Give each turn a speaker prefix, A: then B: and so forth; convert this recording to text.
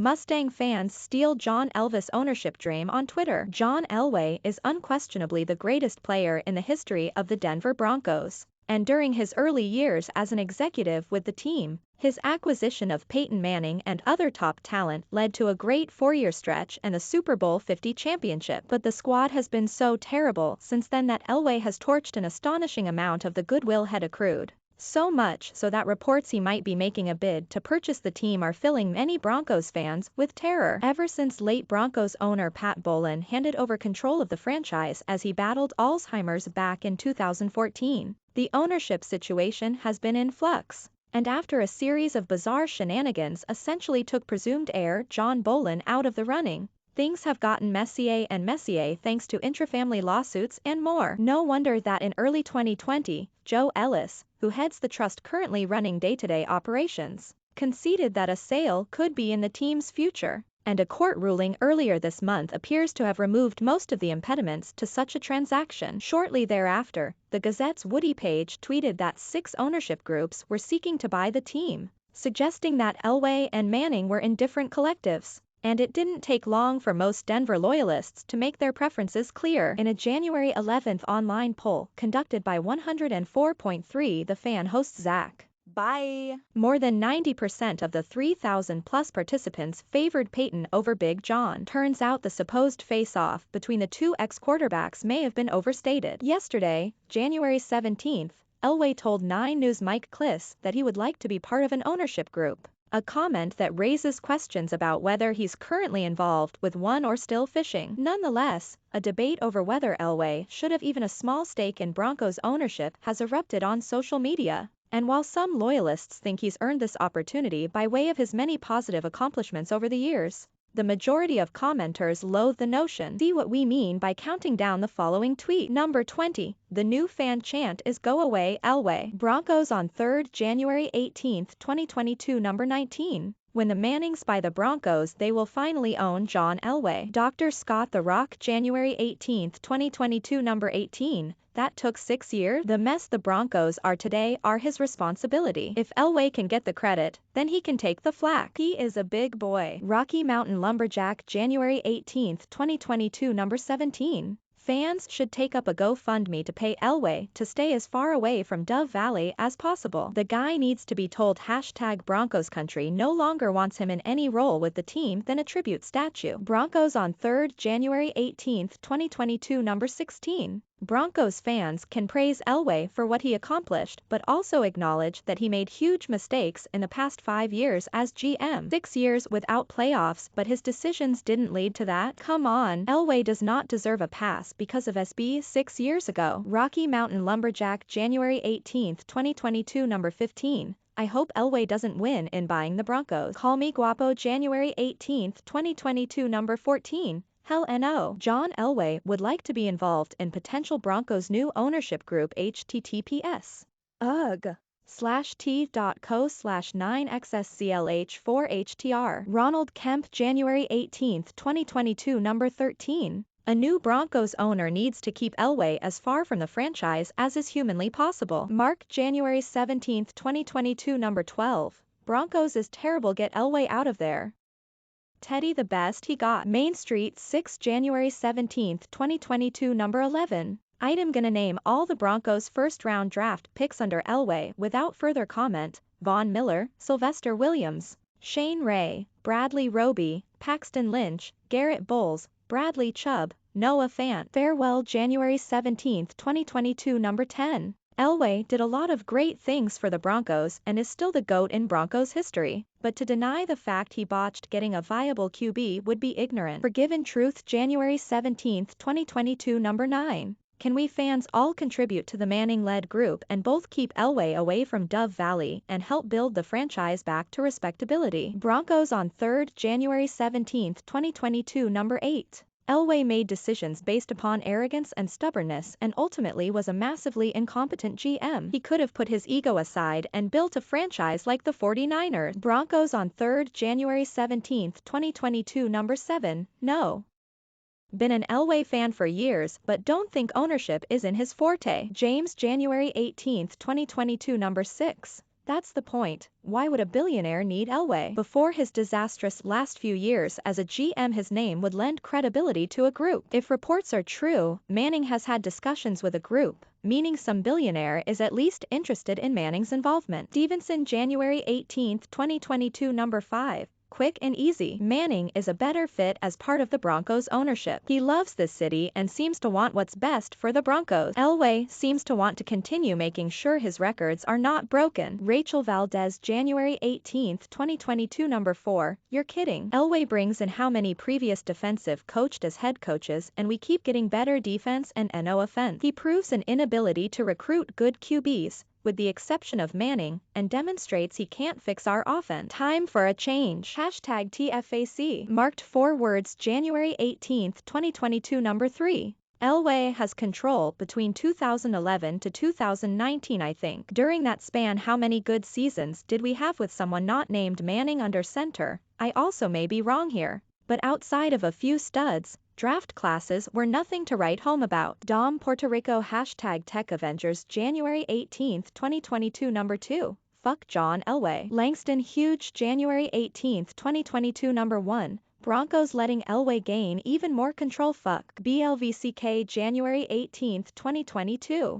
A: Mustang fans steal John Elvis ownership dream on Twitter. John Elway is unquestionably the greatest player in the history of the Denver Broncos, and during his early years as an executive with the team, his acquisition of Peyton Manning and other top talent led to a great four-year stretch and the Super Bowl 50 championship. But the squad has been so terrible since then that Elway has torched an astonishing amount of the goodwill had accrued. So much so that reports he might be making a bid to purchase the team are filling many Broncos fans with terror. Ever since late Broncos owner Pat Bowlen handed over control of the franchise as he battled Alzheimer's back in 2014, the ownership situation has been in flux. And after a series of bizarre shenanigans essentially took presumed heir John Bowlen out of the running, things have gotten messier and messier thanks to intrafamily lawsuits and more. No wonder that in early 2020, Joe Ellis, who heads the trust currently running day-to-day operations, conceded that a sale could be in the team's future, and a court ruling earlier this month appears to have removed most of the impediments to such a transaction. Shortly thereafter, the Gazette's Woody Page tweeted that 6 ownership groups were seeking to buy the team, suggesting that Elway and Manning were in different collectives. And it didn't take long for most Denver loyalists to make their preferences clear. In a January 11th online poll conducted by 104.3 The Fan host Zach, more than 90% of the 3,000-plus participants favored Peyton over Big John. Turns out the supposed face-off between the two ex-quarterbacks may have been overstated. Yesterday, January 17th, Elway told 9 News' Mike Kliss that he would like to be part of an ownership group, a comment that raises questions about whether he's currently involved with one or still fishing. Nonetheless, a debate over whether Elway should have even a small stake in Broncos ownership has erupted on social media. And while some loyalists think he's earned this opportunity by way of his many positive accomplishments over the years, the majority of commenters loathe the notion. See what we mean by counting down the following tweet. Number 20. The new fan chant is "Go away, Elway." Broncos on 3rd January 18, 2022. Number 19. When the Mannings buy the Broncos, they will finally own John Elway. Dr. Scott The Rock January 18, 2022. Number 18. That took 6 years. The mess the Broncos are today are his responsibility. If Elway can get the credit, then he can take the flack. He is a big boy. Rocky Mountain Lumberjack January 18, 2022. Number 17. Fans should take up a GoFundMe to pay Elway to stay as far away from Dove Valley as possible. The guy needs to be told #Broncos Country no longer wants him in any role with the team than a tribute statue. Broncos on 3rd January 18, 2022. Number 16. Broncos fans can praise Elway for what he accomplished but also acknowledge that he made huge mistakes in the past 5 years as GM. 6 years without playoffs, but his decisions didn't lead to that. Come on, Elway does not deserve a pass because of SB 6 years ago. Rocky Mountain Lumberjack January 18, 2022. Number 15. I hope Elway doesn't win in buying the Broncos. Call me Guapo January 18, 2022. Number 14. Hell no. John Elway would like to be involved in potential Broncos new ownership group https ugh/t.co/9xsclh4htr. Ronald Kemp January 18, 2022. Number 13. A new Broncos owner needs to keep Elway as far from the franchise as is humanly possible. Mark January 17, 2022. Number 12. Broncos is terrible, get Elway out of there. Teddy the best he got. Main Street 6 January 17, 2022. Number 11. I'm gonna name all the Broncos first-round draft picks under Elway without further comment. Von Miller, Sylvester Williams, Shane Ray, Bradley Roby, Paxton Lynch, Garrett Bowles, Bradley Chubb, Noah Fant. Farewell January 17, 2022. Number 10. Elway did a lot of great things for the Broncos and is still the GOAT in Broncos history, but to deny the fact he botched getting a viable QB would be ignorant. Forgiven Truth January 17, 2022. Number 9. Can we fans all contribute to the Manning-led group and both keep Elway away from Dove Valley and help build the franchise back to respectability? Broncos on 3rd January 17, 2022. Number 8. Elway made decisions based upon arrogance and stubbornness and ultimately was a massively incompetent GM. He could have put his ego aside and built a franchise like the 49ers. Broncos on 3rd January 17, 2022. Number 7. No. Been an Elway fan for years but don't think ownership is in his forte. James January 18, 2022. Number 6. That's the point. Why would a billionaire need Elway? Before his disastrous last few years as a GM, his name would lend credibility to a group. If reports are true, Manning has had discussions with a group, meaning some billionaire is at least interested in Manning's involvement. Stevenson, January 18, 2022, number 5. Quick and easy. Manning is a better fit as part of the Broncos ownership. He loves this city and seems to want what's best for the Broncos. Elway seems to want to continue making sure his records are not broken. Rachel Valdez, January 18, 2022, number 4. You're kidding. Elway brings in how many previous defensive coached as head coaches, and we keep getting better defense and no offense. He proves an inability to recruit good QBs, with the exception of Manning, and demonstrates he can't fix our offense. Time for a change. Hashtag TFAC. Marked 4 words, January 18, 2022, number 3. Elway has control between 2011 to 2019, I think. During that span, how many good seasons did we have with someone not named Manning under center? I also may be wrong here, but outside of a few studs, draft classes were nothing to write home about. Dom Puerto Rico. Hashtag Tech Avengers, January 18, 2022, number 2. Fuck John Elway. Langston Hughes, January 18, 2022, number 1. Broncos letting Elway gain even more control. Fuck BLVCK, January 18, 2022.